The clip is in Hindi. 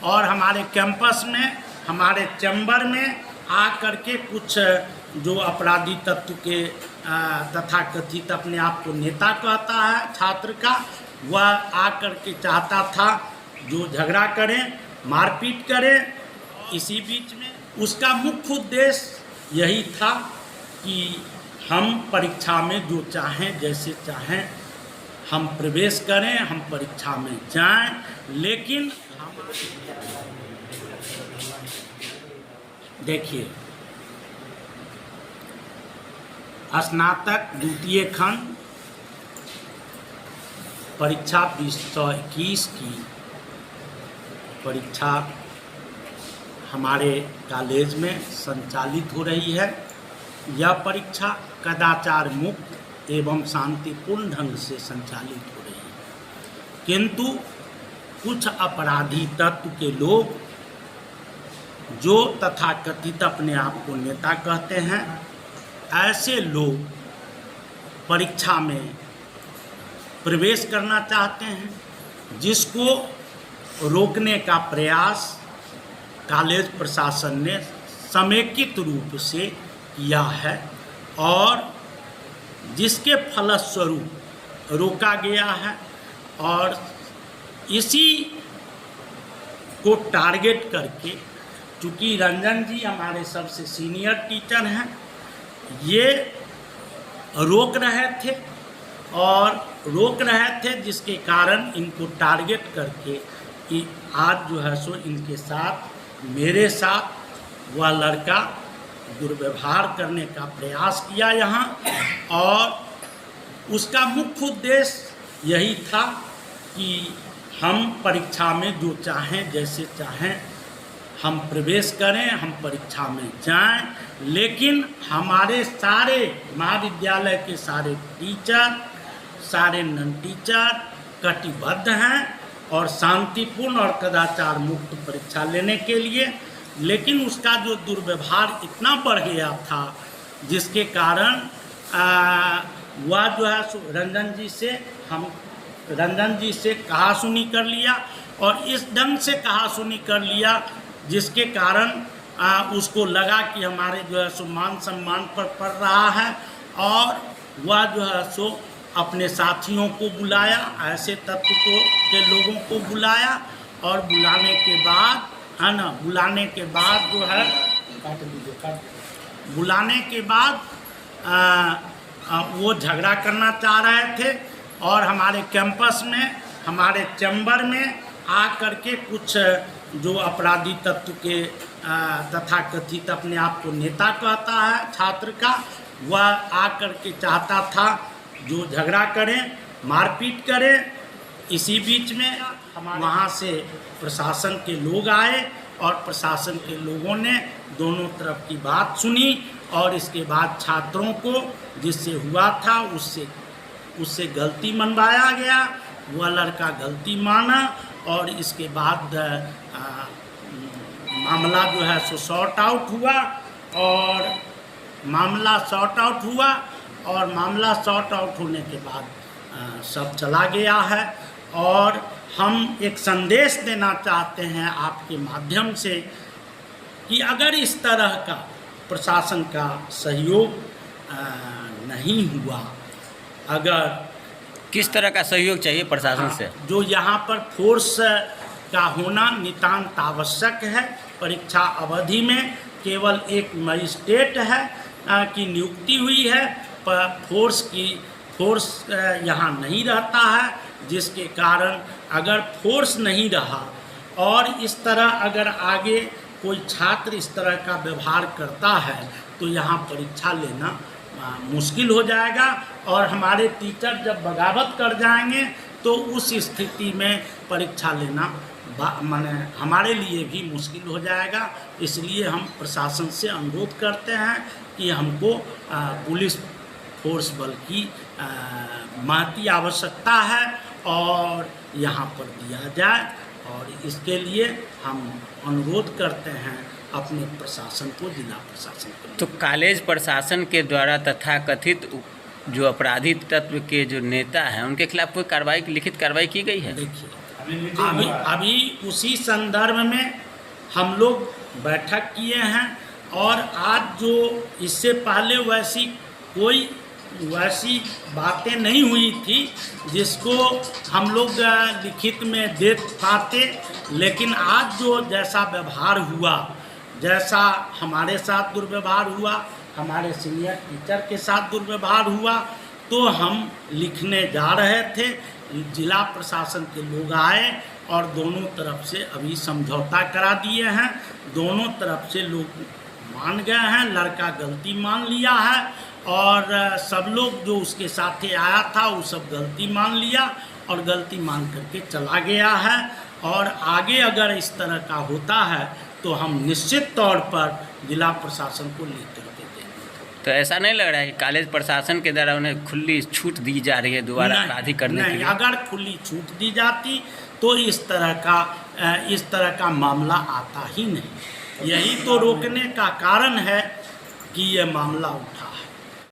और हमारे कैंपस में, हमारे चैम्बर में आ करके कुछ जो अपराधी तत्व के तथाकथित अपने आप को नेता कहता है छात्र का, वह आ करके चाहता था जो झगड़ा करें, मारपीट करें। इसी बीच में उसका मुख्य उद्देश्य यही था कि हम परीक्षा में जो चाहें, जैसे चाहें हम प्रवेश करें, हम परीक्षा में जाएं, लेकिन देखिए, स्नातक द्वितीय खंड परीक्षा 2021 की परीक्षा हमारे कॉलेज में संचालित हो रही है। यह परीक्षा कदाचार मुक्त एवं शांतिपूर्ण ढंग से संचालित हो रही है, किंतु कुछ अपराधी तत्व के लोग जो तथाकथित अपने आप को नेता कहते हैं, ऐसे लोग परीक्षा में प्रवेश करना चाहते हैं, जिसको रोकने का प्रयास कॉलेज प्रशासन ने समेकित रूप से किया है और जिसके फलस्वरूप रोका गया है। और इसी को टारगेट करके, चूँकि रंजन जी हमारे सबसे सीनियर टीचर हैं, ये रोक रहे थे जिसके कारण इनको टारगेट करके कि आज जो है सो इनके साथ, मेरे साथ वह लड़का दुर्व्यवहार करने का प्रयास किया यहाँ। और उसका मुख्य उद्देश्य यही था कि हम परीक्षा में जो चाहें, जैसे चाहें हम प्रवेश करें, हम परीक्षा में जाएं, लेकिन हमारे सारे महाविद्यालय के सारे टीचर, सारे नन टीचर कटिबद्ध हैं और शांतिपूर्ण और कदाचार मुक्त परीक्षा लेने के लिए। लेकिन उसका जो दुर्व्यवहार इतना बढ़ गया था, जिसके कारण वह जो है रंजन जी से कहा सुनी कर लिया और इस ढंग से कहा सुनी कर लिया जिसके कारण उसको लगा कि हमारे जो है सो मान सम्मान पर पड़ रहा है। और वह जो है सो अपने साथियों को बुलाया, ऐसे तत्व के लोगों को बुलाया और बुलाने के बाद जो है बुलाने के बाद वो झगड़ा करना चाह रहे थे और हमारे कैंपस में, हमारे चैम्बर में आ करके कुछ जो अपराधी तत्व के तथाकथित अपने आप को नेता कहता है छात्र का, वह आ करके चाहता था जो झगड़ा करें, मारपीट करें। इसी बीच में वहाँ से प्रशासन के लोग आए और प्रशासन के लोगों ने दोनों तरफ की बात सुनी और इसके बाद छात्रों को जिससे हुआ था उससे गलती मनवाया गया। वह लड़का गलती माना और इसके बाद मामला जो है सो सॉर्ट आउट हुआ और मामला सॉर्ट आउट होने के बाद सब चला गया है। और हम एक संदेश देना चाहते हैं आपके माध्यम से कि अगर इस तरह का प्रशासन का सहयोग नहीं हुआ, अगर किस तरह का सहयोग चाहिए प्रशासन से? जो यहाँ पर फोर्स का होना नितांत आवश्यक है। परीक्षा अवधि में केवल एक मजिस्ट्रेट है की नियुक्ति हुई है, फोर्स यहाँ नहीं रहता है, जिसके कारण अगर फोर्स नहीं रहा और इस तरह अगर आगे कोई छात्र इस तरह का व्यवहार करता है तो यहाँ परीक्षा लेना मुश्किल हो जाएगा और हमारे टीचर जब बगावत कर जाएंगे तो उस स्थिति में परीक्षा लेना माने हमारे लिए भी मुश्किल हो जाएगा। इसलिए हम प्रशासन से अनुरोध करते हैं कि हमको पुलिस फोर्स बल की महती आवश्यकता है और यहाँ पर दिया जाए और इसके लिए हम अनुरोध करते हैं अपने प्रशासन को, जिला प्रशासन को। तो कॉलेज प्रशासन के द्वारा तथाकथित जो अपराधी तत्व के जो नेता हैं उनके खिलाफ कोई कार्रवाई, लिखित कार्रवाई की गई है? देखिए, अभी उसी संदर्भ में हम लोग बैठक किए हैं। और आज जो इससे पहले वैसी बातें नहीं हुई थी जिसको हम लोग लिखित में दे पाते, लेकिन आज जो जैसा व्यवहार हुआ, जैसा हमारे साथ दुर्व्यवहार हुआ, हमारे सीनियर टीचर के साथ दुर्व्यवहार हुआ, तो हम लिखने जा रहे थे। जिला प्रशासन के लोग आए और दोनों तरफ से अभी समझौता करा दिए हैं। दोनों तरफ से लोग मान गए हैं, लड़का गलती मान लिया है और सब लोग जो उसके साथ आया था वो सब गलती मान लिया और गलती मान करके चला गया है। और आगे अगर इस तरह का होता है तो हम निश्चित तौर पर जिला प्रशासन को लिख करके देंगे। तो ऐसा नहीं लग रहा है कि कॉलेज प्रशासन के द्वारा उन्हें खुली छूट दी जा रही है दोबारा अपराधी करने के लिए? अगर खुली छूट दी जाती तो इस तरह का मामला आता ही नहीं। यही तो रोकने का कारण है कि ये मामला उठा।